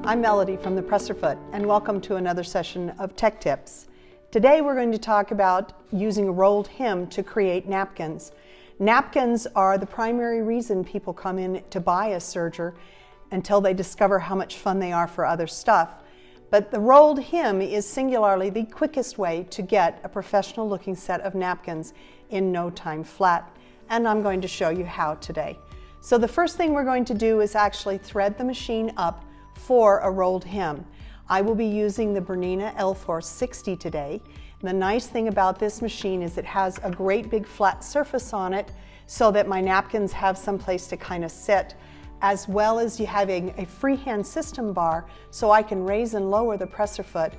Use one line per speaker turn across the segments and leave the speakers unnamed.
I'm Melody from the Presser Foot, and welcome to another session of Tech Tips. Today we're going to talk about using a rolled hem to create napkins. Napkins are the primary reason people come in to buy a serger until they discover how much fun they are for other stuff. But the rolled hem is singularly the quickest way to get a professional looking set of napkins in no time flat, and I'm going to show you how today. So the first thing we're going to do is actually thread the machine up for a rolled hem. I will be using the BERNINA L460 today. And the nice thing about this machine is it has a great big flat surface on it so that my napkins have some place to kind of sit, as well as you having a freehand system bar so I can raise and lower the presser foot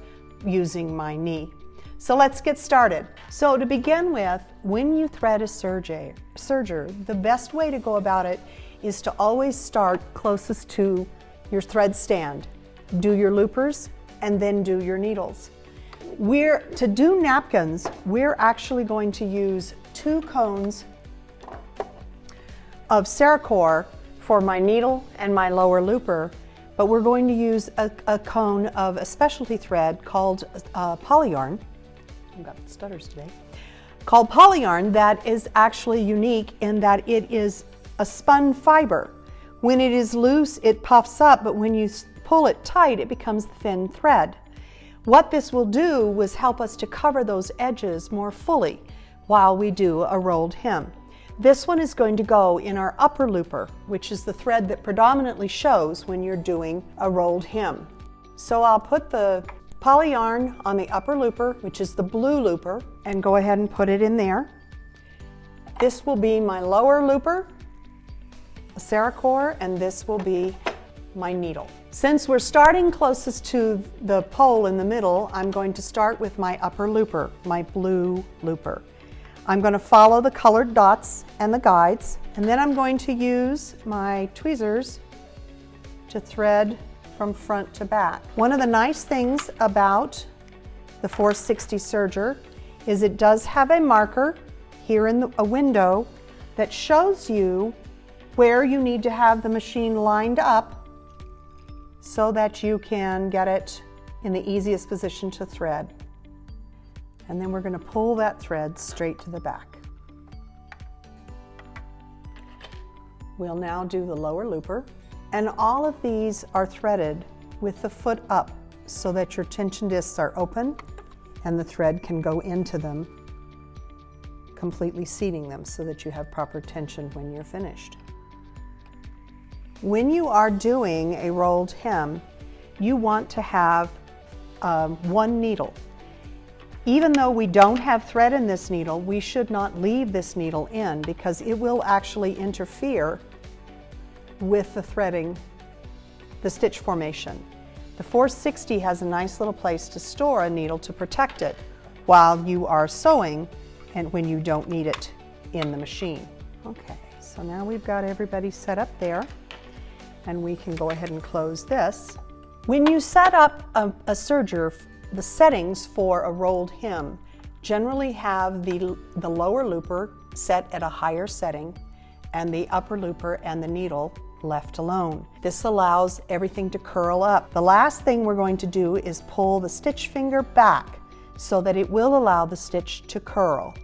using my knee. So let's get started. So to begin with, when you thread a serger, the best way to go about it is to always start closest to your thread stand. Do your loopers and then do your needles. To do napkins, we're actually going to use 2 cones of Serger for my needle and my lower looper, but we're going to use a cone of a specialty thread called polyarn. I've got stutters today. Called polyarn, that is actually unique in that it is a spun fiber. When it is loose, it puffs up, but when you pull it tight, it becomes thin thread. What this will do was help us to cover those edges more fully while we do a rolled hem. This one is going to go in our upper looper, which is the thread that predominantly shows when you're doing a rolled hem. So I'll put the polyarn on the upper looper, which is the blue looper, and go ahead and put it in there. This will be my lower looper, a Serger, and this will be my needle. Since we're starting closest to the pole in the middle, I'm going to start with my upper looper, my blue looper. I'm going to follow the colored dots and the guides, and then I'm going to use my tweezers to thread from front to back. One of the nice things about the 460 serger is it does have a marker here in a window that shows you where you need to have the machine lined up so that you can get it in the easiest position to thread. And then we're going to pull that thread straight to the back. We'll now do the lower looper. And all of these are threaded with the foot up so that your tension discs are open and the thread can go into them, completely seating them so that you have proper tension when you're finished. When you are doing a rolled hem, you want to have one needle. Even though we don't have thread in this needle, we should not leave this needle in because it will actually interfere with the threading, the stitch formation. The 460 has a nice little place to store a needle to protect it while you are sewing and when you don't need it in the machine. Okay, so now we've got everybody set up there, and we can go ahead and close this. When you set up a serger, the settings for a rolled hem generally have the lower looper set at a higher setting and the upper looper and the needle left alone. This allows everything to curl up. The last thing we're going to do is pull the stitch finger back so that it will allow the stitch to curl.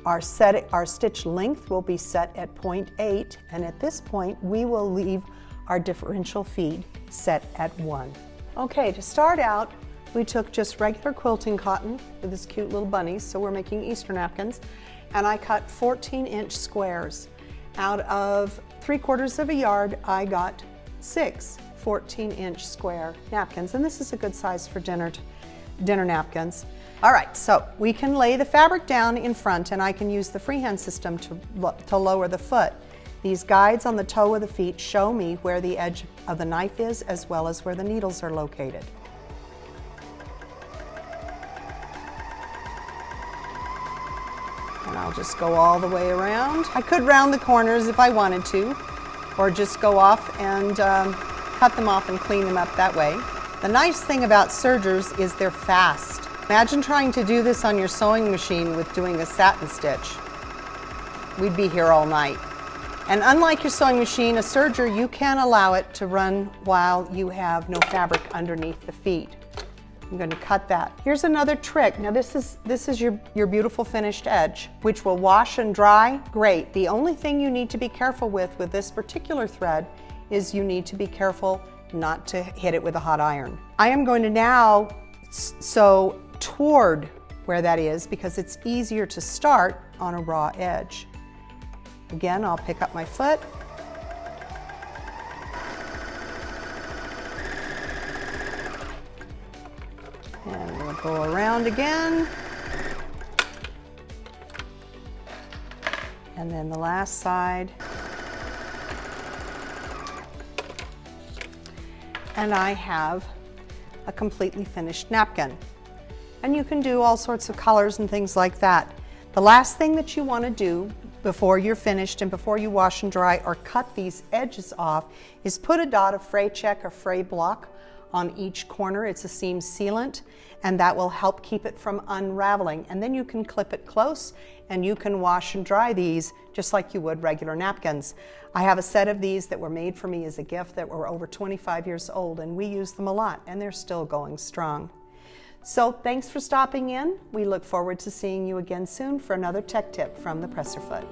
Our stitch length will be set at 0.8, and at this point we will leave our differential feed set at 1. Okay, to start out, we took just regular quilting cotton with this cute little bunnies, so we're making Easter napkins, and I cut 14-inch squares. Out of 3/4 of a yard, I got 6 14-inch square napkins, and this is a good size for dinner napkins. All right, so we can lay the fabric down in front, and I can use the freehand system to lower the foot. These guides on the toe of the feet show me where the edge of the knife is as well as where the needles are located. And I'll just go all the way around. I could round the corners if I wanted to, or just go off and cut them off and clean them up that way. The nice thing about sergers is they're fast. Imagine trying to do this on your sewing machine with doing a satin stitch. We'd be here all night. And unlike your sewing machine, a serger, you can allow it to run while you have no fabric underneath the feet. I'm going to cut that. Here's another trick. Now this is your beautiful finished edge, which will wash and dry great. The only thing you need to be careful with this particular thread is you need to be careful not to hit it with a hot iron. I am going to now sew toward where that is because it's easier to start on a raw edge. Again, I'll pick up my foot. And we'll go around again. And then the last side. And I have a completely finished napkin. And you can do all sorts of colors and things like that. The last thing that you want to do before you're finished and before you wash and dry or cut these edges off is put a dot of fray check or fray block on each corner. It's a seam sealant, and that will help keep it from unraveling. And then you can clip it close and you can wash and dry these just like you would regular napkins. I have a set of these that were made for me as a gift that were over 25 years old, and we use them a lot and they're still going strong. So thanks for stopping in. We look forward to seeing you again soon for another tech tip from the Presser Foot.